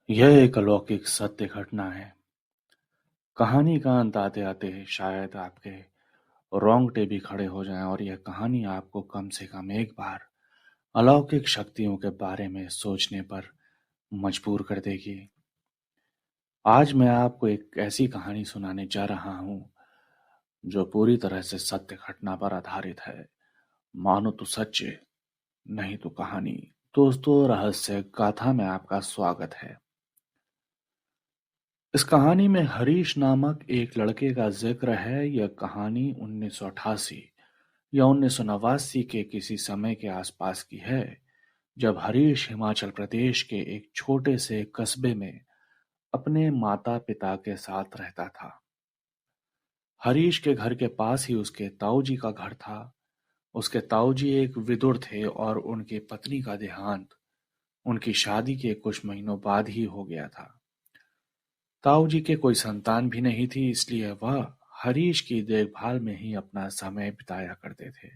यह एक अलौकिक सत्य घटना है। कहानी का अंत आते-आते शायद आपके रोंगटे भी खड़े हो जाएं और यह कहानी आपको कम से कम एक बार अलौकिक शक्तियों के बारे में सोचने पर मजबूर कर देगी। आज मैं आपको एक ऐसी कहानी सुनाने जा रहा हूं जो पूरी तरह से सत्य घटना पर आधारित है। मानो तो सच्चे, नहीं तो कहानी। दोस्तों, रहस्य गाथा में आपका स्वागत है। इस कहानी में हरीश नामक एक लड़के का जिक्र है। यह कहानी 1988 या 1989 के किसी समय के आसपास की है, जब हरीश हिमाचल प्रदेश के एक छोटे से कस्बे में अपने माता पिता के साथ रहता था। हरीश के घर के पास ही उसके ताऊजी का घर था। उसके ताऊजी एक विदुर थे और उनकी पत्नी का देहांत उनकी शादी के कुछ महीनों बाद ही हो गया था। ताऊजी के कोई संतान भी नहीं थी, इसलिए वह हरीश की देखभाल में ही अपना समय बिताया करते थे।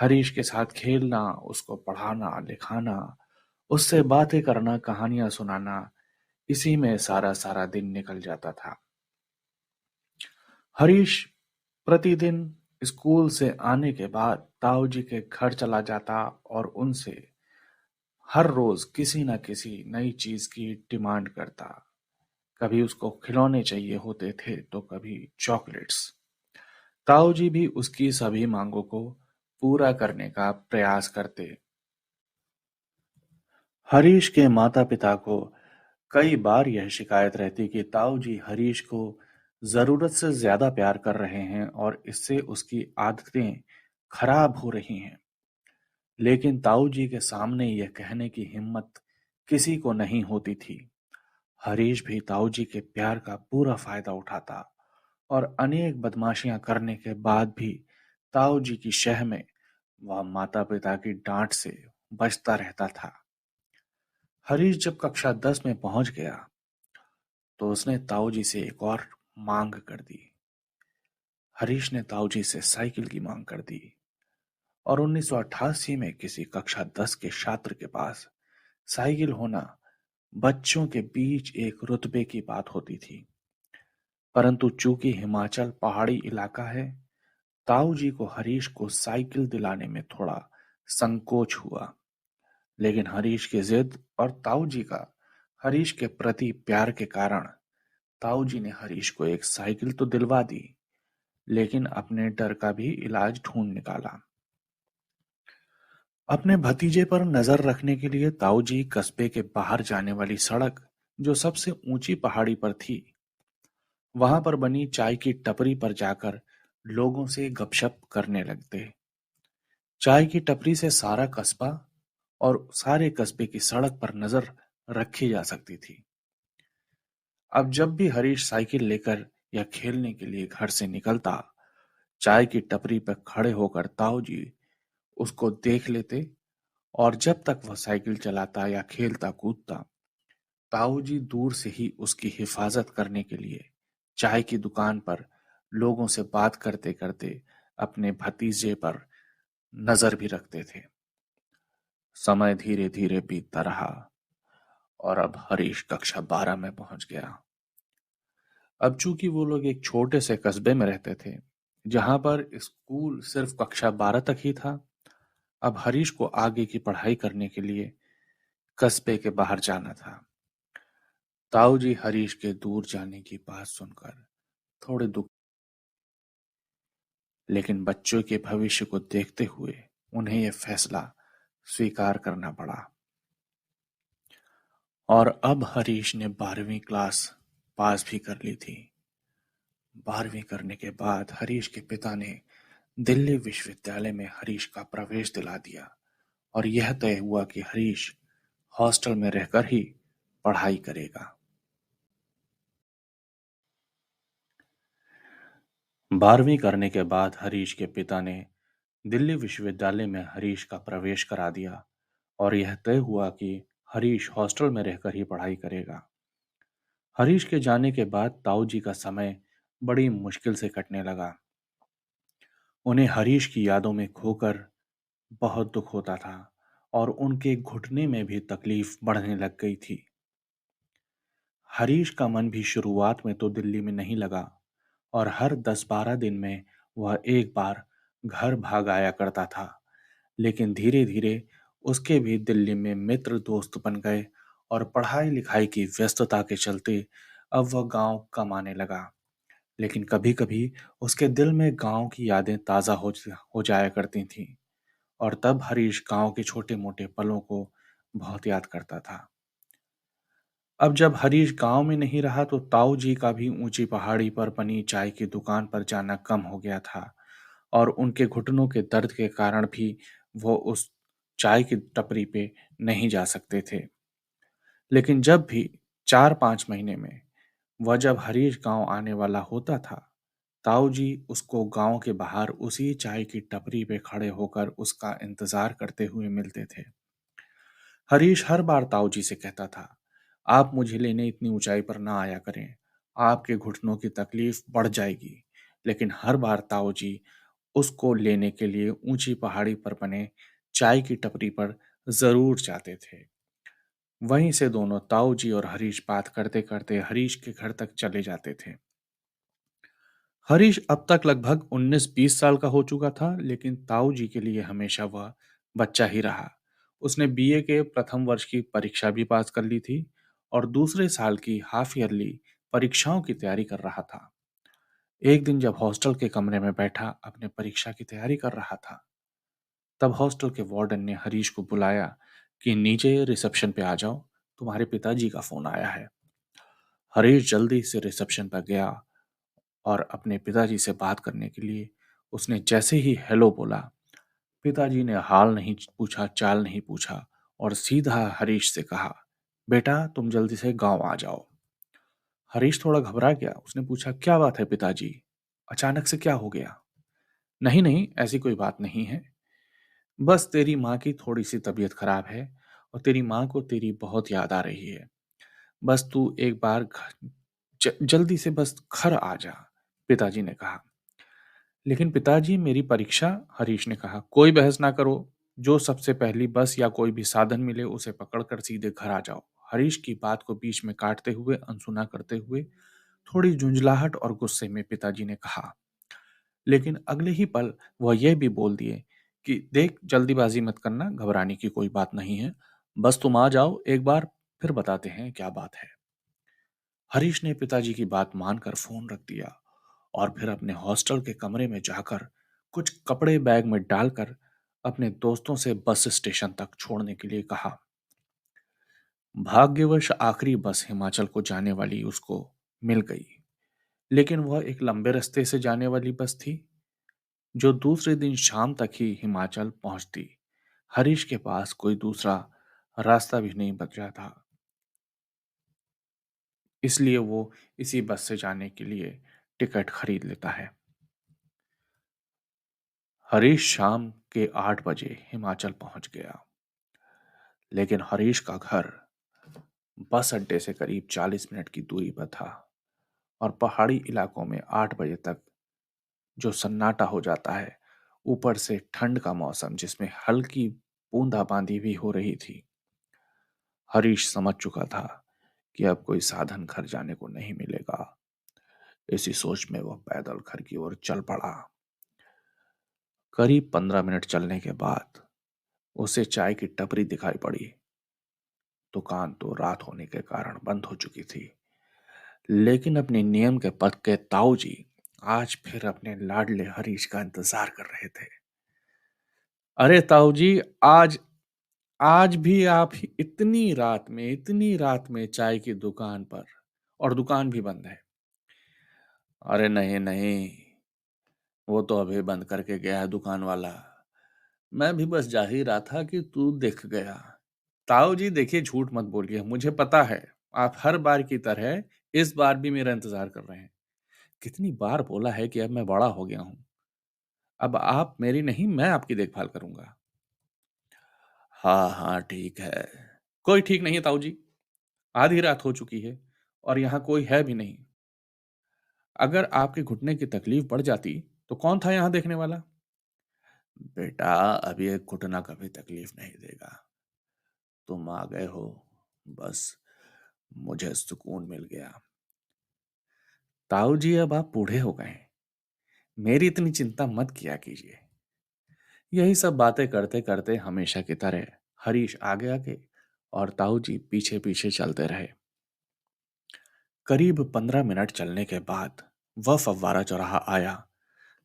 हरीश के साथ खेलना, उसको पढ़ाना लिखाना, उससे बातें करना, कहानियां सुनाना, इसी में सारा सारा दिन निकल जाता था। हरीश प्रतिदिन स्कूल से आने के बाद ताऊजी के घर चला जाता और उनसे हर रोज किसी न किसी नई चीज की डिमांड करता। कभी उसको खिलौने चाहिए होते थे तो कभी चॉकलेट्स। ताऊजी भी उसकी सभी मांगों को पूरा करने का प्रयास करते। हरीश के माता पिता को कई बार यह शिकायत रहती कि ताऊजी हरीश को जरूरत से ज्यादा प्यार कर रहे हैं और इससे उसकी आदतें खराब हो रही हैं। लेकिन ताऊजी के सामने यह कहने की हिम्मत किसी को नहीं होती थी। हरीश भी ताऊजी के प्यार का पूरा फायदा उठाता और अनेक बदमाशियां करने के बाद भी ताऊजी की शह में वह माता पिता की डांट से बचता रहता था। हरीश जब कक्षा 10 में पहुंच गया तो उसने ताऊजी से एक और मांग कर दी। हरीश ने ताऊजी से साइकिल की मांग कर दी और 1988 में किसी कक्षा 10 के छात्र के पास साइकिल होना बच्चों के बीच एक रुतबे की बात होती थी। परंतु चूंकि हिमाचल पहाड़ी इलाका है, ताऊजी को हरीश को साइकिल दिलाने में थोड़ा संकोच हुआ। लेकिन हरीश की जिद और ताऊजी का हरीश के प्रति प्यार के कारण ताऊजी ने हरीश को एक साइकिल तो दिलवा दी, लेकिन अपने डर का भी इलाज ढूंढ निकाला। अपने भतीजे पर नजर रखने के लिए ताऊजी कस्बे के बाहर जाने वाली सड़क, जो सबसे ऊंची पहाड़ी पर थी, वहां पर बनी चाय की टपरी पर जाकर लोगों से गपशप करने लगते। चाय की टपरी से सारा कस्बा और सारे कस्बे की सड़क पर नजर रखी जा सकती थी। अब जब भी हरीश साइकिल लेकर या खेलने के लिए घर से निकलता, चाय की टपरी पर खड़े होकर ताऊजी उसको देख लेते और जब तक वह साइकिल चलाता या खेलता कूदता, ताऊजी दूर से ही उसकी हिफाजत करने के लिए चाय की दुकान पर लोगों से बात करते करते अपने भतीजे पर नजर भी रखते थे। समय धीरे धीरे बीतता रहा और अब हरीश कक्षा 12 में पहुंच गया। अब चूंकि वो लोग एक छोटे से कस्बे में रहते थे, जहां पर स्कूल सिर्फ कक्षा 12 तक ही था, अब हरीश को आगे की पढ़ाई करने के लिए कस्बे के बाहर जाना था। ताऊजी हरीश के दूर जाने की बात सुनकर थोड़े दुख, लेकिन बच्चों के भविष्य को देखते हुए उन्हें यह फैसला स्वीकार करना पड़ा। और अब हरीश ने 12वीं क्लास पास भी कर ली थी। 12वीं करने के बाद हरीश के पिता ने दिल्ली विश्वविद्यालय में हरीश का प्रवेश दिला दिया और यह तय हुआ कि हरीश हॉस्टल में रहकर ही पढ़ाई करेगा। 12वीं करने के बाद हरीश के पिता ने दिल्ली विश्वविद्यालय में हरीश का प्रवेश करा दिया और यह तय हुआ कि हरीश हॉस्टल में रहकर ही पढ़ाई करेगा। हरीश के जाने के बाद ताऊजी का समय बड़ी मुश्किल से कटने लगा। उन्हें हरीश की यादों में खोकर बहुत दुख होता था और उनके घुटने में भी तकलीफ बढ़ने लग गई थी। हरीश का मन भी शुरुआत में तो दिल्ली में नहीं लगा और हर 10-12 दिन में वह एक बार घर भाग आया करता था। लेकिन धीरे धीरे उसके भी दिल्ली में मित्र दोस्त बन गए और पढ़ाई लिखाई की व्यस्तता के चलते अब वह गांव कम आने लगा। लेकिन कभी कभी उसके दिल में गांव की यादें ताज़ा हो जाया करती थीं और तब हरीश गांव के छोटे मोटे पलों को बहुत याद करता था। अब जब हरीश गांव में नहीं रहा तो ताऊ जी का भी ऊंची पहाड़ी पर बनी चाय की दुकान पर जाना कम हो गया था और उनके घुटनों के दर्द के कारण भी वो उस चाय की टपरी पे नहीं जा सकते थे। लेकिन जब भी 4-5 महीने में वह जब हरीश गांव आने वाला होता था, ताऊ जी उसको गांव के बाहर उसी चाय की टपरी पे खड़े होकर उसका इंतजार करते हुए मिलते थे। हरीश हर बार ताऊ जी से कहता था, आप मुझे लेने इतनी ऊंचाई पर ना आया करें, आपके घुटनों की तकलीफ बढ़ जाएगी। लेकिन हर बार ताऊ जी उसको लेने के लिए ऊंची पहाड़ी पर बने चाय की टपरी पर जरूर जाते थे। वहीं से दोनों ताऊ जी और हरीश बात करते करते हरीश के घर तक चले जाते थे। हरीश अब तक लगभग 19-20 साल का हो चुका था, लेकिन ताऊ जी के लिए हमेशा वह बच्चा ही रहा। उसने बीए के प्रथम वर्ष की परीक्षा भी पास कर ली थी और दूसरे साल की हाफ ईयरली परीक्षाओं की तैयारी कर रहा था। एक दिन जब हॉस्टल के कमरे में बैठा अपने परीक्षा की तैयारी कर रहा था, तब हॉस्टल के वार्डन ने हरीश को बुलाया कि नीचे रिसेप्शन पे आ जाओ, तुम्हारे पिताजी का फोन आया है। हरीश जल्दी से रिसेप्शन पर गया और अपने पिताजी से बात करने के लिए उसने जैसे ही हेलो बोला, पिताजी ने हाल नहीं पूछा चाल नहीं पूछा और सीधा हरीश से कहा, बेटा तुम जल्दी से गांव आ जाओ। हरीश थोड़ा घबरा गया। उसने पूछा, क्या बात है पिताजी, अचानक से क्या हो गया? नहीं नहीं, ऐसी कोई बात नहीं है, बस तेरी माँ की थोड़ी सी तबीयत खराब है और तेरी माँ को तेरी बहुत याद आ रही है। बस तू एक बार जल्दी से बस घर आ जा, पिताजी ने कहा। लेकिन पिताजी मेरी परीक्षा, हरीश ने कहा। कोई बहस ना करो, जो सबसे पहली बस या कोई भी साधन मिले उसे पकड़कर सीधे घर आ जाओ। हरीश की बात को बीच में काटते हुए अनसुना करते हुए थोड़ी झुंझलाहट और गुस्से में पिताजी ने कहा। लेकिन अगले ही पल वह यह भी बोल दिए कि देख, जल्दीबाजी मत करना, घबराने की कोई बात नहीं है, बस तुम आ जाओ एक बार, फिर बताते हैं क्या बात है। हरीश ने पिताजी की बात मानकर फोन रख दिया और फिर अपने हॉस्टल के कमरे में जाकर कुछ कपड़े बैग में डालकर अपने दोस्तों से बस स्टेशन तक छोड़ने के लिए कहा। भाग्यवश आखिरी बस हिमाचल को जाने वाली उसको मिल गई, लेकिन वह एक लंबे रास्ते से जाने वाली बस थी जो दूसरे दिन शाम तक ही हिमाचल पहुंचती। हरीश के पास कोई दूसरा रास्ता भी नहीं बचा था, इसलिए वो इसी बस से जाने के लिए टिकट खरीद लेता है। हरीश शाम के 8 बजे हिमाचल पहुंच गया, लेकिन हरीश का घर बस अड्डे से करीब 40 मिनट की दूरी पर था और पहाड़ी इलाकों में 8 बजे तक जो सन्नाटा हो जाता है, ऊपर से ठंड का मौसम जिसमें हल्की बूंदाबांदी भी हो रही थी। हरीश समझ चुका था कि अब कोई साधन घर जाने को नहीं मिलेगा। इसी सोच में वह पैदल घर की ओर चल पड़ा। करीब 15 मिनट चलने के बाद उसे चाय की टपरी दिखाई पड़ी। दुकान तो रात होने के कारण बंद हो चुकी थी, लेकिन अपने नियम के पक्के ताऊ जी आज फिर अपने लाडले हरीश का इंतजार कर रहे थे। अरे ताऊ जी, आज आज भी आप इतनी रात में चाय की दुकान पर, और दुकान भी बंद है? अरे नहीं नहीं, वो तो अभी बंद करके गया है दुकान वाला। मैं भी बस जा ही रहा था कि तू दिख गया। ताऊ जी देखिए, झूठ मत बोलिए, मुझे पता है आप हर बार की तरह इस बार भी मेरा इंतजार कर रहे हैं। कितनी बार बोला है कि अब मैं बड़ा हो गया हूं, अब आप मेरी नहीं, मैं आपकी देखभाल करूंगा। हाँ हाँ ठीक है। कोई ठीक नहीं है ताऊ जी, आधी रात हो चुकी है और यहाँ कोई है भी नहीं। अगर आपके घुटने की तकलीफ बढ़ जाती तो कौन था यहाँ देखने वाला? बेटा, अभी एक घुटना कभी तकलीफ नहीं देगा, तुम आ गए हो, बस मुझे सुकून मिल गया। ताऊ जी, अब आप बूढ़े हो गए हैं, मेरी इतनी चिंता मत किया कीजिए। यही सब बातें करते करते हमेशा की तरह हरीश आगे आगे और ताऊ जी पीछे पीछे चलते रहे। करीब 15 मिनट चलने के बाद वह फव्वारा चौराहा आया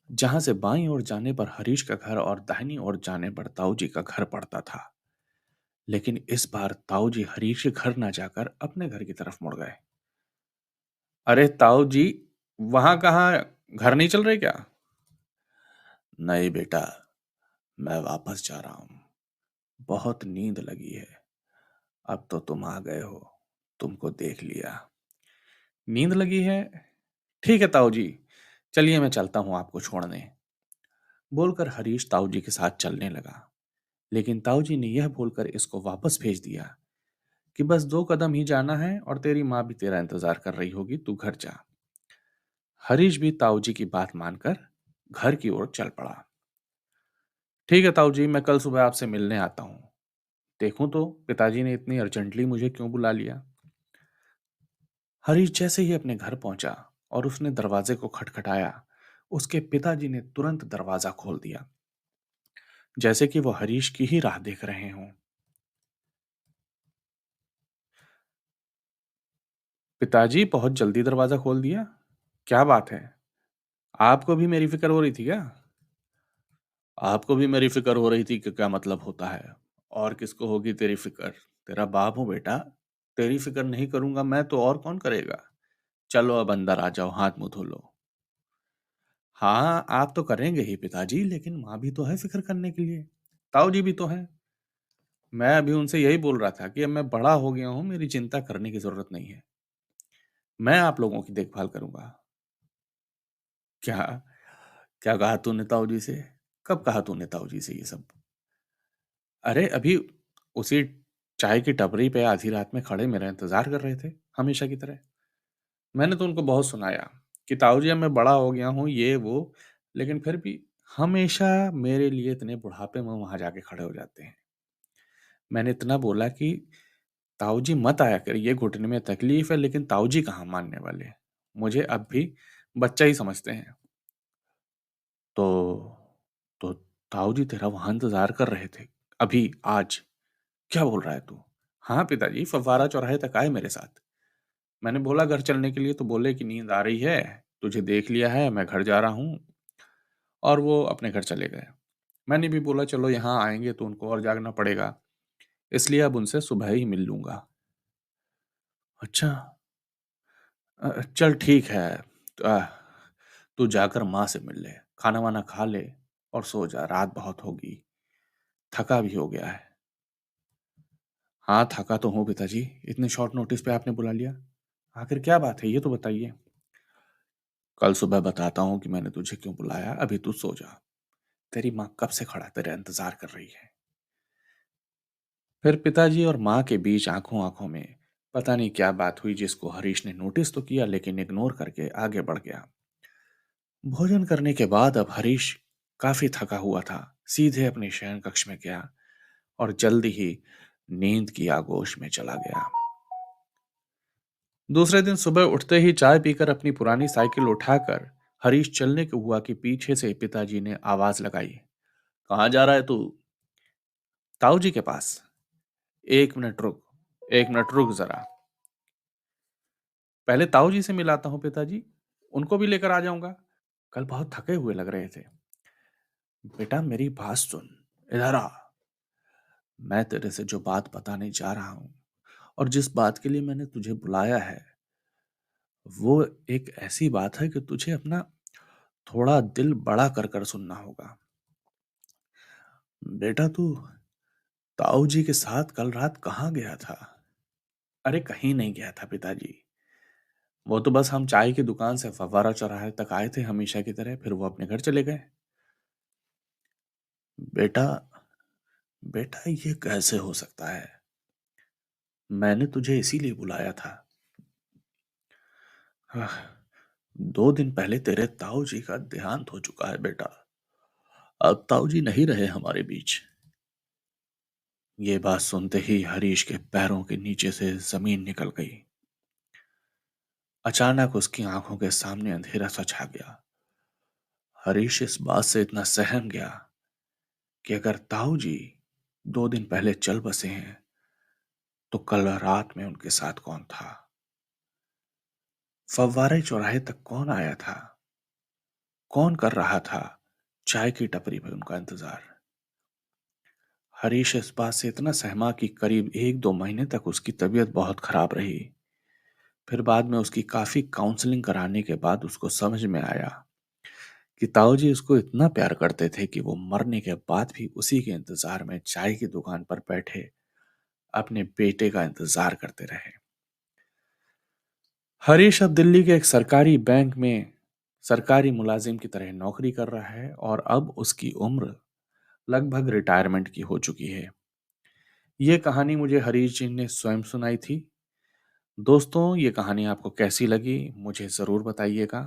जहां से बाईं ओर जाने पर हरीश का घर और दाहिनी ओर जाने पर ताऊ जी का घर पड़ता था। लेकिन इस बार ताऊ जी हरीश के घर ना जाकर अपने घर की तरफ मुड़ गए। अरे ताऊ जी, वहां कहाँ, घर नहीं चल रहे क्या? नहीं बेटा, मैं वापस जा रहा हूं। बहुत नींद लगी है। अब तो तुम आ गए हो, तुमको देख लिया। नींद लगी है? ठीक है ताऊ जी, चलिए मैं चलता हूं आपको छोड़ने। बोलकर हरीश ताऊ जी के साथ चलने लगा। लेकिन ताऊ जी ने यह बोलकर इसको वापस भेज दिया कि बस 2 कदम ही जाना है और तेरी माँ भी तेरा इंतजार कर रही होगी, तू घर जा। हरीश भी ताऊ जी की बात मानकर घर की ओर चल पड़ा। ठीक है ताऊ जी, मैं कल सुबह आपसे मिलने आता हूँ। देखूं तो पिताजी ने इतनी अर्जेंटली मुझे क्यों बुला लिया। हरीश जैसे ही अपने घर पहुंचा और उसने दरवाजे को खटखटाया, उसके पिताजी ने तुरंत दरवाजा खोल दिया, जैसे कि वो हरीश की ही राह देख रहे हों। पिताजी, बहुत जल्दी दरवाजा खोल दिया, क्या बात है? आपको भी मेरी फिक्र हो रही थी क्या? आपको भी मेरी फिक्र हो रही थी कि क्या मतलब होता है? और किसको होगी तेरी फिक्र? तेरा बाप हूं बेटा। तेरी फिक्र नहीं करूंगा मैं तो और कौन करेगा? चलो अब अंदर आ जाओ, हाथ मुंह धो लो। हाँ, आप तो करेंगे ही पिताजी, लेकिन माँ भी तो है फिक्र करने के लिए। ताऊ जी भी तो हैं। मैं अभी उनसे यही बोल रहा था कि अब मैं बड़ा हो गया हूँ, मेरी चिंता करने की जरूरत नहीं है। मैं आप लोगों की देखभाल करूंगा। क्या? क्या कहा तूने ताऊ जी से? कब कहा तूने ताऊ जी से ये सब? अरे अभी उसी चाय की टपरी पे आधी रात में खड़े मेरा इंतजार कर रहे थे, हमेशा की तरह। मैंने तो उनको बहुत सुनाया कि ताऊ जी अब मैं बड़ा हो गया हूँ, ये वो, लेकिन फिर भी हमेशा मेरे लिए इतने बुढ़ापे में वहां जाके खड़े हो जाते हैं। मैंने इतना बोला कि ताऊ जी मत आया करिए, घुटने में तकलीफ है, लेकिन ताऊ जी कहाँ मानने वाले। मुझे अब भी बच्चा ही समझते हैं। तो तो ताऊ जी तेरा वहां इंतजार कर रहे थे, अभी आज? क्या बोल रहा है तू? हाँ पिताजी, फव्वारा चौराहे तक आए मेरे साथ। मैंने बोला घर चलने के लिए तो बोले कि नींद आ रही है, तुझे देख लिया है, मैं घर जा रहा हूँ। और वो अपने घर चले गए। मैंने भी बोला चलो यहाँ आएंगे तो उनको और जागना पड़ेगा, इसलिए अब उनसे सुबह ही मिल लूंगा। अच्छा, चल ठीक है। आ, तू जाकर माँ से मिल ले, खाना वाना खा ले और सो जा, रात बहुत होगी, थका भी हो गया है। हाँ थका तो हूँ पिताजी, इतने शॉर्ट नोटिस पे आपने बुला लिया। आखिर क्या बात है ये तो बताइए। कल सुबह बताता हूँ कि मैंने तुझे क्यों बुलाया, अभी तू सो जा। तेरी माँ कब से खड़ा तेरा इंतजार कर रही है। फिर पिताजी और माँ के बीच आंखों आंखों में पता नहीं क्या बात हुई, जिसको हरीश ने नोटिस तो किया लेकिन इग्नोर करके आगे बढ़ गया। भोजन करने के बाद अब हरीश काफी थका हुआ था, सीधे अपने शयन कक्ष में गया और जल्दी ही नींद की आगोश में चला गया। दूसरे दिन सुबह उठते ही चाय पीकर अपनी पुरानी साइकिल उठाकर हरीश चलने को हुआ कि पीछे से पिताजी ने आवाज लगाई, कहाँ जा रहा है तू? ताऊ जी के पास। 1 मिनट रुक, 1 मिनट रुक जरा, पहले ताऊ जी से मिलाता हूँ पिताजी, उनको भी लेकर आ जाऊंगा। कल बहुत थके हुए लग रहे थे। बेटा मेरी बात सुन, इधर आ। मैं तेरे से जो बात बताने जा रहा हूँ और जिस बात के लिए मैंने तुझे बुलाया है, वो एक ऐसी बात है कि तुझे अपना थोड़ा दिल बड़ा कर कर सुनना होगा। बेटा तू ताऊ जी के साथ कल रात कहाँ गया था? अरे कहीं नहीं गया था पिताजी, वो तो बस हम चाय की दुकान से फव्वारा चौराहे तक आए थे हमेशा की तरह, फिर वो अपने घर चले गए। बेटा, बेटा ये कैसे हो सकता है? मैंने तुझे इसीलिए बुलाया था। आह, 2 दिन पहले तेरे ताऊ जी का देहांत हो चुका है बेटा। अब ताऊ जी नहीं रहे हमारे बीच। ये बात सुनते ही हरीश के पैरों के नीचे से जमीन निकल गई। अचानक उसकी आंखों के सामने अंधेरा सा छा गया। हरीश इस बात से इतना सहम गया कि अगर ताऊ जी 2 दिन पहले चल बसे हैं तो कल रात में उनके साथ कौन था? फव्वारे चौराहे तक कौन आया था? कौन कर रहा था चाय की टपरी पे उनका इंतजार? हरीश इस बात से इतना सहमा कि करीब 1-2 महीने तक उसकी तबीयत बहुत खराब रही। फिर बाद में उसकी काफी काउंसलिंग कराने के बाद उसको समझ में आया कि ताऊजी उसको इतना प्यार करते थे कि वो मरने के बाद भी उसी के इंतजार में चाय की दुकान पर बैठे अपने बेटे का इंतजार करते रहे। हरीश अब दिल्ली के एक सरकारी बैंक में सरकारी मुलाजिम की तरह नौकरी कर रहा है और अब उसकी उम्र लगभग रिटायरमेंट की हो चुकी है। ये कहानी मुझे हरीश जी ने स्वयं सुनाई थी। दोस्तों, ये कहानी आपको कैसी लगी मुझे ज़रूर बताइएगा।